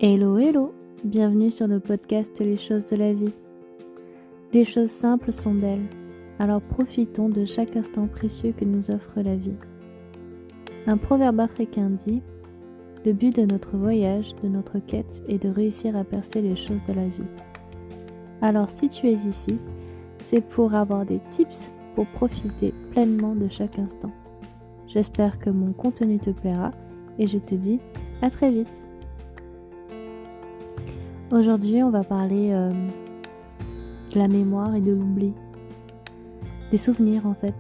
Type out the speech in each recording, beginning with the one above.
Hello, hello! Bienvenue sur le podcast Les choses de la vie. Les choses simples sont belles, alors profitons de chaque instant précieux que nous offre la vie. Un proverbe africain dit « Le but de notre voyage, de notre quête, est de réussir à percer les choses de la vie. » Alors si tu es ici, c'est pour avoir des tips pour profiter pleinement de chaque instant. J'espère que mon contenu te plaira et je te dis à très vite. Aujourd'hui, on va parler de la mémoire et de l'oubli. Des souvenirs, en fait.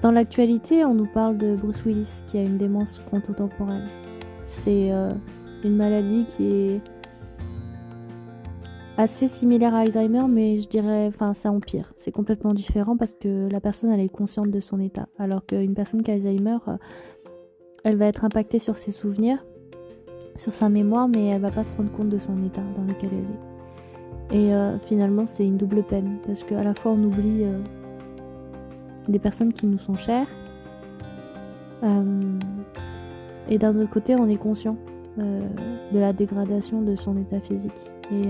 Dans l'actualité, on nous parle de Bruce Willis qui a une démence frontotemporelle. C'est une maladie qui est assez similaire à Alzheimer, mais je dirais, ça empire. C'est complètement différent parce que la personne, elle est consciente de son état. Alors qu'une personne qui a Alzheimer, elle va être impactée sur ses souvenirs, sur sa mémoire, mais elle va pas se rendre compte de son état dans lequel elle est. Et finalement, c'est une double peine, parce qu'à la fois on oublie des personnes qui nous sont chères, et d'un autre côté, on est conscient de la dégradation de son état physique et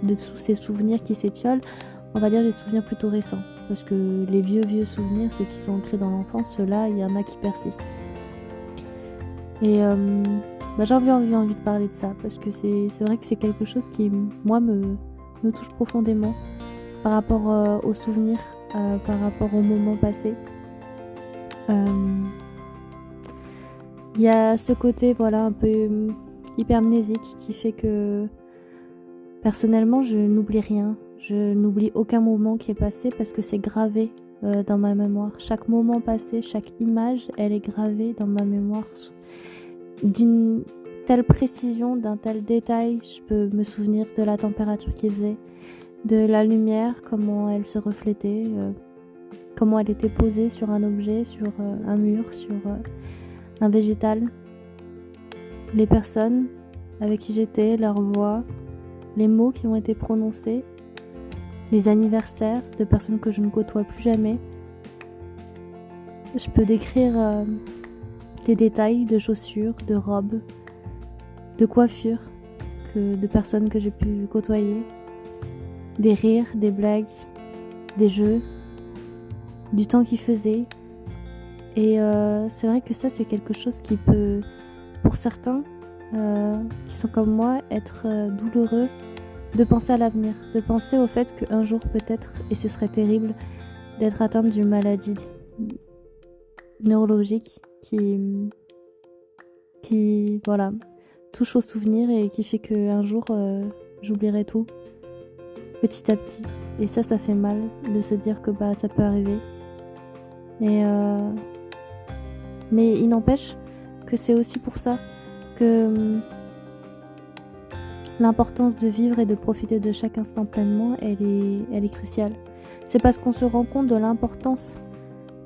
de tous ces souvenirs qui s'étiolent. On va dire les souvenirs plutôt récents, parce que les vieux souvenirs, ceux qui sont ancrés dans l'enfance, ceux-là, il y en a qui persistent. Et j'ai envie de parler de ça parce que c'est vrai que c'est quelque chose qui, moi, me touche profondément par rapport aux souvenirs, par rapport aux moments passés. Il y a ce côté, un peu hypermnésique qui fait que, personnellement, je n'oublie rien. Je n'oublie aucun moment qui est passé parce que c'est gravé dans ma mémoire. Chaque moment passé, chaque image, elle est gravée dans ma mémoire. D'une telle précision, d'un tel détail, je peux me souvenir de la température qu'il faisait, de la lumière, comment elle se reflétait, comment elle était posée sur un objet, sur un mur, sur un végétal, les personnes avec qui j'étais, leur voix, les mots qui ont été prononcés, les anniversaires de personnes que je ne côtoie plus jamais. Je peux décrire des détails de chaussures, de robes, de coiffures, de personnes que j'ai pu côtoyer, des rires, des blagues, des jeux, du temps qu'ils faisaient. Et c'est vrai que ça, c'est quelque chose qui peut, pour certains qui sont comme moi, être douloureux de penser à l'avenir, de penser au fait qu'un jour peut-être, et ce serait terrible, d'être atteinte d'une maladie neurologique qui touche aux souvenirs et qui fait qu'un jour j'oublierai tout petit à petit. Et ça fait mal de se dire que ça peut arriver. Mais il n'empêche que c'est aussi pour ça que l'importance de vivre et de profiter de chaque instant pleinement, elle est cruciale. C'est parce qu'on se rend compte de l'importance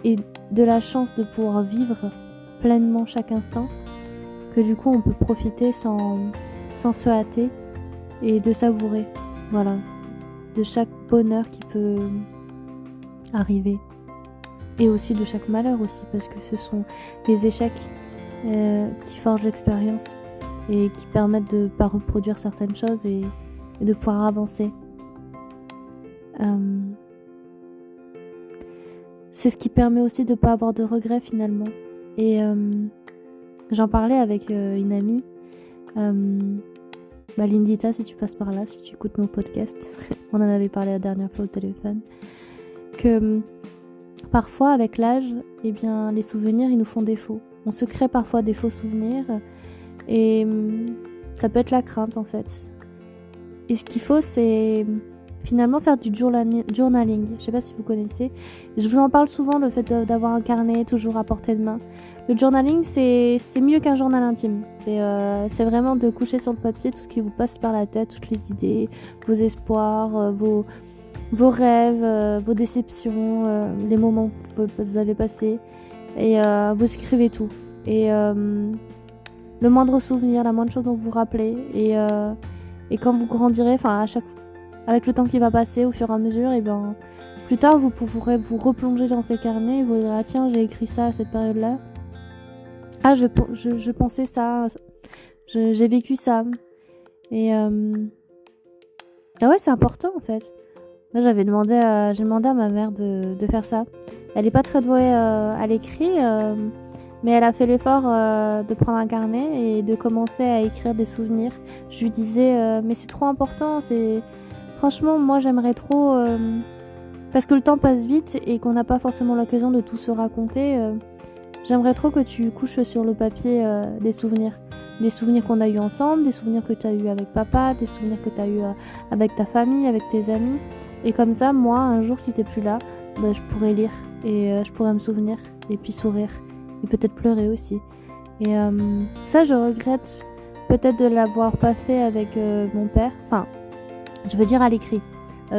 et de la chance de pouvoir vivre pleinement chaque instant que du coup on peut profiter sans se hâter et de savourer, de chaque bonheur qui peut arriver et aussi de chaque malheur aussi, parce que ce sont les échecs qui forgent l'expérience et qui permettent de ne pas reproduire certaines choses et de pouvoir avancer. C'est ce qui permet aussi de ne pas avoir de regrets finalement. Et j'en parlais avec une amie, Lindita, si tu passes par là, si tu écoutes nos podcasts, on en avait parlé la dernière fois au téléphone, que parfois avec l'âge, les souvenirs ils nous font défaut. On se crée parfois des faux souvenirs et ça peut être la crainte en fait. Et ce qu'il faut, c'est finalement faire du journaling. Je sais pas si vous connaissez. Je vous en parle souvent, le fait d'avoir un carnet toujours à portée de main. Le journaling, c'est mieux qu'un journal intime. C'est vraiment de coucher sur le papier tout ce qui vous passe par la tête, toutes les idées, vos espoirs, vos rêves, vos déceptions, les moments que vous avez passés. Et vous écrivez tout. Et le moindre souvenir, la moindre chose dont vous vous rappelez. Et quand vous grandirez, avec le temps qui va passer au fur et à mesure, plus tard vous pourrez vous replonger dans ces carnets et vous direz tiens, j'ai écrit ça à cette période-là. Je pensais ça. J'ai vécu ça. Et ah ouais, c'est important en fait. Moi, j'ai demandé à ma mère de faire ça. Elle est pas très douée à l'écrit, mais elle a fait l'effort de prendre un carnet et de commencer à écrire des souvenirs. Je lui disais, mais c'est trop important. Franchement, moi, j'aimerais trop, parce que le temps passe vite et qu'on n'a pas forcément l'occasion de tout se raconter. J'aimerais trop que tu couches sur le papier des souvenirs. Des souvenirs qu'on a eu ensemble, des souvenirs que tu as eu avec papa, des souvenirs que tu as eu avec ta famille, avec tes amis. Et comme ça, moi, un jour, si t'es plus là, bah, je pourrais lire et je pourrais me souvenir et puis sourire et peut-être pleurer aussi. Et ça, je regrette peut-être de l'avoir pas fait avec mon père. Enfin, je veux dire à l'écrit.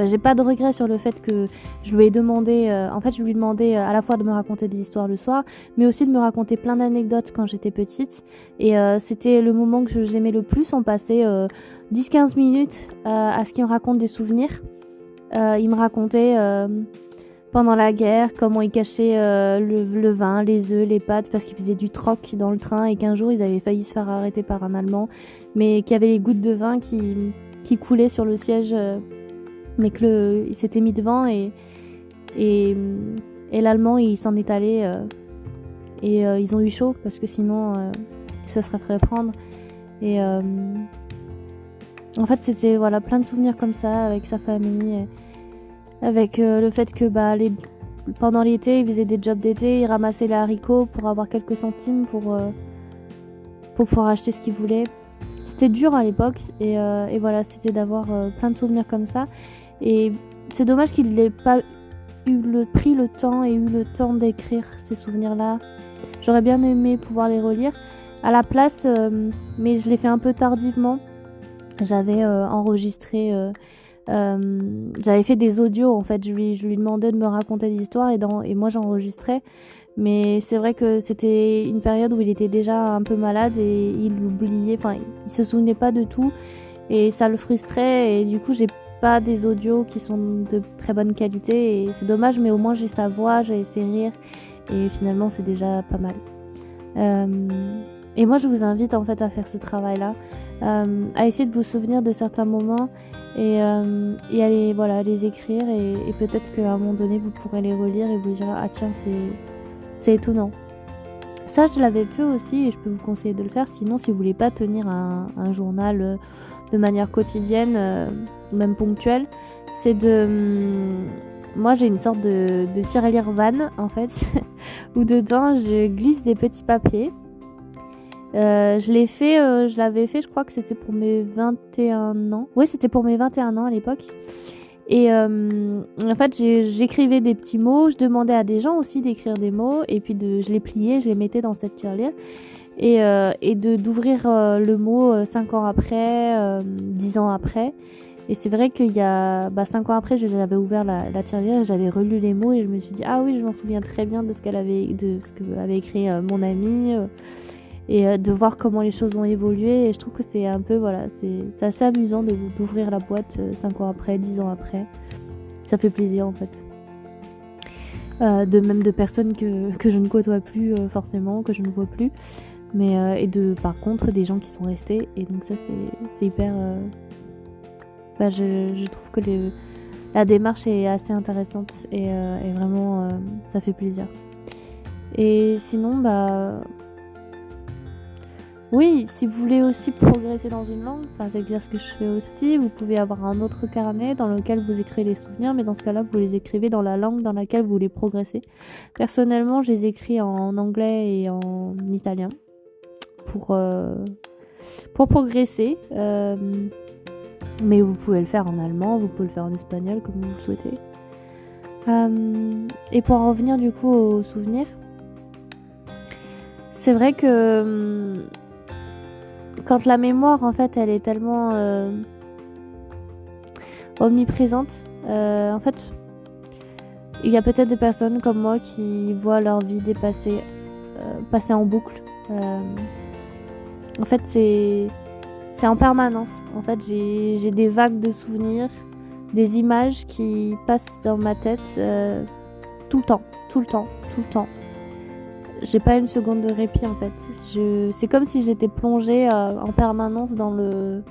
J'ai pas de regret sur le fait que je lui ai demandé, je lui demandais à la fois de me raconter des histoires le soir, mais aussi de me raconter plein d'anecdotes quand j'étais petite. Et c'était le moment que j'aimais le plus. On passait 10-15 minutes à ce qu'il me raconte des souvenirs. Il me racontait pendant la guerre comment il cachait le vin, les œufs, les pâtes parce qu'il faisait du troc dans le train et qu'un jour ils avaient failli se faire arrêter par un Allemand, mais qu'il y avait les gouttes de vin qui coulaient sur le siège, mais il s'était mis devant et l'Allemand il s'en est allé et ils ont eu chaud parce que sinon il se serait fait prendre. Et en fait c'était voilà plein de souvenirs comme ça avec sa famille, avec le fait que pendant l'été il faisait des jobs d'été, il ramassait les haricots pour avoir quelques centimes pour pouvoir acheter ce qu'il voulait. C'était dur à l'époque et voilà, c'était d'avoir plein de souvenirs comme ça. Et c'est dommage qu'il n'ait pas pris le temps et eu le temps d'écrire ces souvenirs-là. J'aurais bien aimé pouvoir les relire à la place, mais je l'ai fait un peu tardivement. J'avais enregistré, j'avais fait des audios en fait. Je lui demandais de me raconter des histoires et moi j'enregistrais. Mais c'est vrai que c'était une période où il était déjà un peu malade et il oubliait, il se souvenait pas de tout et ça le frustrait et du coup j'ai pas des audios qui sont de très bonne qualité et c'est dommage, mais au moins j'ai sa voix, j'ai ses rires et finalement c'est déjà pas mal. Et moi je vous invite en fait à faire ce travail-là, à essayer de vous souvenir de certains moments et à les écrire et peut-être qu'à un moment donné vous pourrez les relire et vous dire ah tiens c'est étonnant. Ça, je l'avais fait aussi et je peux vous conseiller de le faire. Sinon, si vous voulez pas tenir un journal de manière quotidienne, même ponctuelle, c'est moi, j'ai une sorte de tirelire van, en fait, où dedans, je glisse des petits papiers. Je l'avais fait, je crois que c'était pour mes 21 ans. Oui, c'était pour mes 21 ans à l'époque. Et en fait, j'écrivais des petits mots, je demandais à des gens aussi d'écrire des mots, et puis je les pliais, je les mettais dans cette tirelire, et d'ouvrir le mot 5 ans après, 10 ans après. Et c'est vrai qu'il y a 5 ans après, j'avais ouvert la tirelire, j'avais relu les mots, et je me suis dit, ah oui, je m'en souviens très bien de ce qu'avait écrit mon amie. Et de voir comment les choses ont évolué, et je trouve que c'est un peu, voilà, c'est assez amusant d'ouvrir la boîte 5 ans après, 10 ans après. Ça fait plaisir en fait. De personnes que je ne côtoie plus forcément, que je ne vois plus, mais par contre des gens qui sont restés, et donc ça c'est hyper... je trouve que la démarche est assez intéressante et vraiment ça fait plaisir. Et sinon, oui, si vous voulez aussi progresser dans une langue, c'est dire ce que je fais aussi, vous pouvez avoir un autre carnet dans lequel vous écrivez les souvenirs, mais dans ce cas-là, vous les écrivez dans la langue dans laquelle vous voulez progresser. Personnellement, je les écris en anglais et en italien pour progresser. Mais vous pouvez le faire en allemand, vous pouvez le faire en espagnol comme vous le souhaitez. Et pour en revenir du coup aux souvenirs, c'est vrai que quand la mémoire, en fait, elle est tellement omniprésente, en fait, il y a peut-être des personnes comme moi qui voient leur vie passer en boucle. En fait, c'est en permanence. En fait, j'ai des vagues de souvenirs, des images qui passent dans ma tête tout le temps. j'ai pas une seconde de répit en fait. C'est comme si j'étais plongée en permanence dans le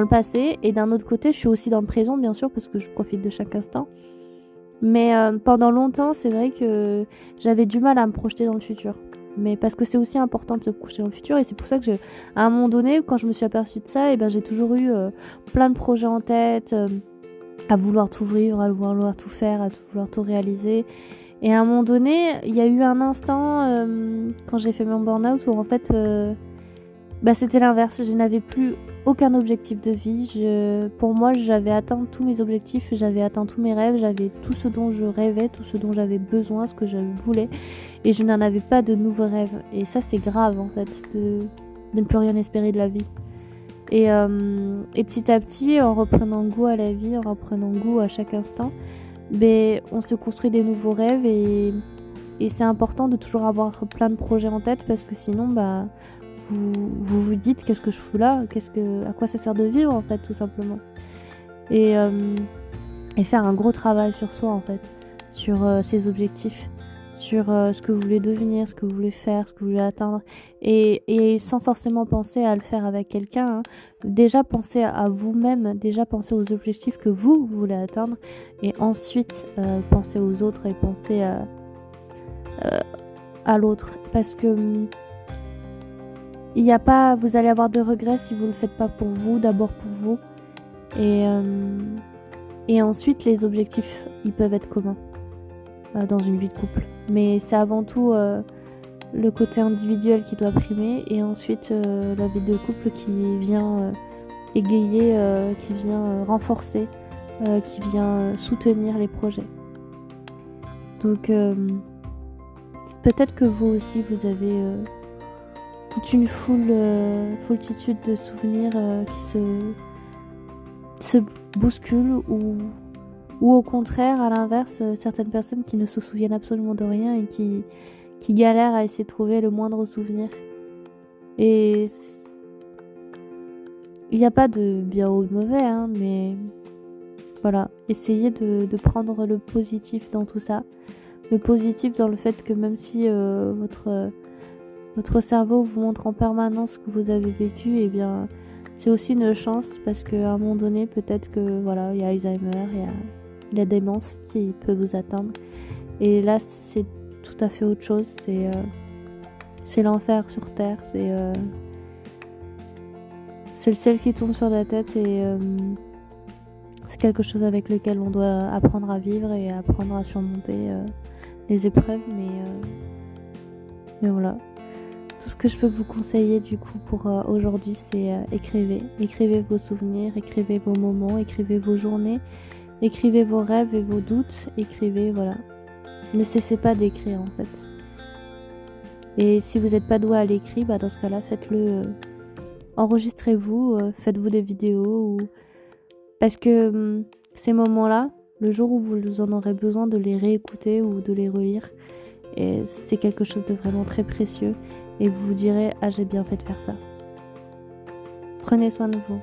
passé, et d'un autre côté je suis aussi dans le présent bien sûr parce que je profite de chaque instant. Mais pendant longtemps c'est vrai que j'avais du mal à me projeter dans le futur. Mais parce que c'est aussi important de se projeter dans le futur, et c'est pour ça que à un moment donné, quand je me suis aperçue de ça, et ben j'ai toujours eu plein de projets en tête, à vouloir tout vivre, à vouloir tout faire, à vouloir tout réaliser. Et à un moment donné, il y a eu un instant quand j'ai fait mon burn-out où en fait c'était l'inverse. Je n'avais plus aucun objectif de vie. Pour moi, j'avais atteint tous mes objectifs, j'avais atteint tous mes rêves, j'avais tout ce dont je rêvais, tout ce dont j'avais besoin, ce que je voulais. Et je n'en avais pas de nouveaux rêves. Et ça, c'est grave en fait, de ne plus rien espérer de la vie. Et petit à petit, en reprenant goût à la vie, en reprenant goût à chaque instant, on se construit des nouveaux rêves, et c'est important de toujours avoir plein de projets en tête, parce que sinon vous dites qu'est-ce que je fous là, à quoi ça sert de vivre en fait, tout simplement. Et faire un gros travail sur soi en fait, sur ses objectifs, sur ce que vous voulez devenir, ce que vous voulez faire, ce que vous voulez atteindre, et sans forcément penser à le faire avec quelqu'un, hein. Déjà pensez à vous-même, déjà pensez aux objectifs que vous voulez atteindre, et ensuite pensez aux autres, et pensez à l'autre, parce que vous allez avoir de regrets si vous le faites pas pour vous, d'abord pour vous, et ensuite les objectifs ils peuvent être communs dans une vie de couple, mais c'est avant tout le côté individuel qui doit primer, et ensuite la vie de couple qui vient égayer, qui vient renforcer, qui vient soutenir les projets. Donc peut-être que vous aussi vous avez toute une foultitude de souvenirs qui se bousculent, ou au contraire, à l'inverse, certaines personnes qui ne se souviennent absolument de rien et qui galèrent à essayer de trouver le moindre souvenir. Et il n'y a pas de bien ou de mauvais, hein, mais voilà, essayez de prendre le positif dans tout ça. Le positif dans le fait que même si votre cerveau vous montre en permanence ce que vous avez vécu, et bien c'est aussi une chance, parce qu'à un moment donné, peut-être que voilà, il y a Alzheimer, il y a la démence qui peut vous atteindre. Et là, c'est tout à fait autre chose. C'est l'enfer sur Terre. C'est le ciel qui tombe sur la tête, et c'est quelque chose avec lequel on doit apprendre à vivre et apprendre à surmonter les épreuves. Mais voilà. Tout ce que je peux vous conseiller du coup pour aujourd'hui, c'est écrivez. Écrivez vos souvenirs, écrivez vos moments, écrivez vos journées, écrivez vos rêves et vos doutes, écrivez, voilà. Ne cessez pas d'écrire en fait. Et si vous n'êtes pas doué à l'écrit, dans ce cas-là, faites-le. Enregistrez-vous, faites-vous des vidéos. Parce que ces moments-là, le jour où vous en aurez besoin de les réécouter ou de les relire, et c'est quelque chose de vraiment très précieux. Et vous vous direz, ah, j'ai bien fait de faire ça. Prenez soin de vous.